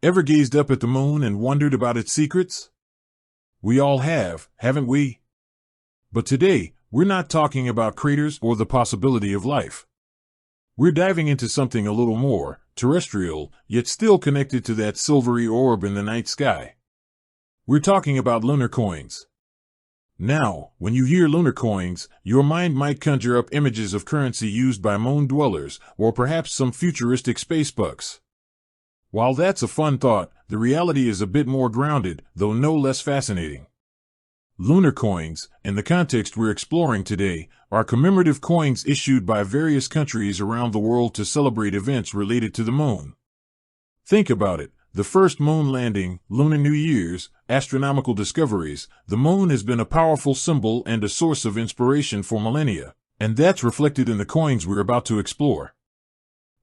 Ever gazed up at the moon and wondered about its secrets? We all have, haven't we? But today, we're not talking about craters or the possibility of life. We're diving into something a little more terrestrial, yet still connected to that silvery orb in the night sky. We're talking about lunar coins. Now, when you hear lunar coins, your mind might conjure up images of currency used by moon dwellers, or perhaps some futuristic space bucks. While that's a fun thought, the reality is a bit more grounded, though no less fascinating. Lunar coins, in the context we're exploring today, are commemorative coins issued by various countries around the world to celebrate events related to the moon. Think about it. The first moon landing, Lunar New Year's, astronomical discoveries, the moon has been a powerful symbol and a source of inspiration for millennia, and that's reflected in the coins we're about to explore.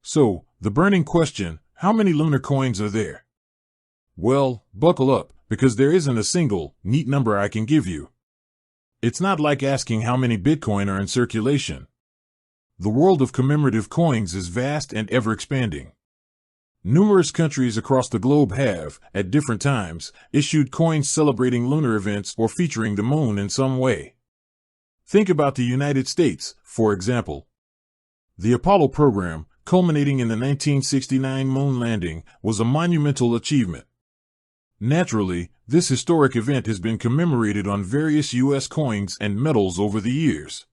So, the burning question, how many lunar coins are there? Well, buckle up, because there isn't a single, neat number I can give you. It's not like asking how many Bitcoin are in circulation. The world of commemorative coins is vast and ever-expanding. Numerous countries across the globe have, at different times, issued coins celebrating lunar events or featuring the moon in some way. Think about the United States, for example. The Apollo program, culminating in the 1969 moon landing, was a monumental achievement. Naturally, this historic event has been commemorated on various U.S. coins and medals over the years.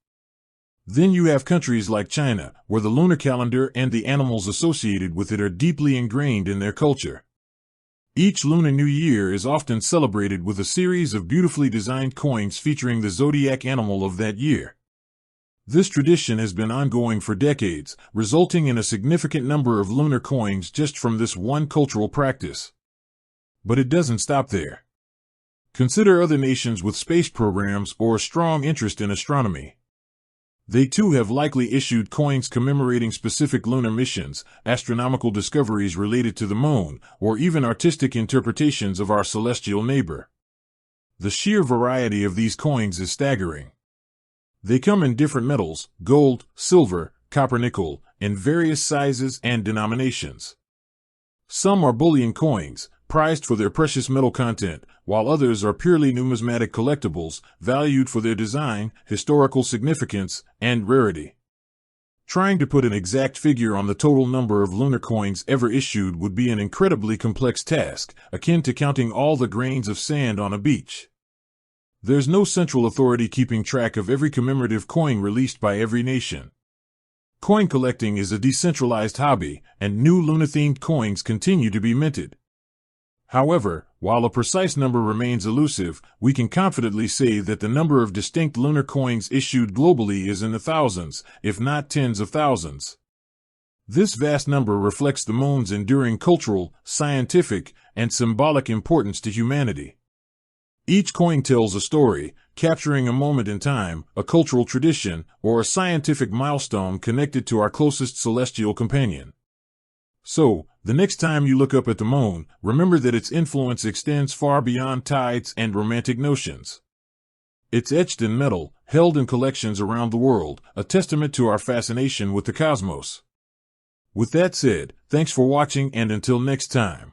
Then you have countries like China, where the lunar calendar and the animals associated with it are deeply ingrained in their culture. Each Lunar New Year is often celebrated with a series of beautifully designed coins featuring the zodiac animal of that year. This tradition has been ongoing for decades, resulting in a significant number of lunar coins just from this one cultural practice. But it doesn't stop there. Consider other nations with space programs or a strong interest in astronomy. They too have likely issued coins commemorating specific lunar missions, astronomical discoveries related to the moon, or even artistic interpretations of our celestial neighbor. The sheer variety of these coins is staggering. They come in different metals, gold, silver, copper, nickel, in various sizes and denominations. Some are bullion coins, prized for their precious metal content, while others are purely numismatic collectibles, valued for their design, historical significance, and rarity. Trying to put an exact figure on the total number of lunar coins ever issued would be an incredibly complex task, akin to counting all the grains of sand on a beach. There's no central authority keeping track of every commemorative coin released by every nation. Coin collecting is a decentralized hobby, and new lunar-themed coins continue to be minted. However, while a precise number remains elusive, we can confidently say that the number of distinct lunar coins issued globally is in the thousands, if not tens of thousands. This vast number reflects the moon's enduring cultural, scientific, and symbolic importance to humanity. Each coin tells a story, capturing a moment in time, a cultural tradition, or a scientific milestone connected to our closest celestial companion. So, the next time you look up at the moon, remember that its influence extends far beyond tides and romantic notions. It's etched in metal, held in collections around the world, a testament to our fascination with the cosmos. With that said, thanks for watching, and until next time.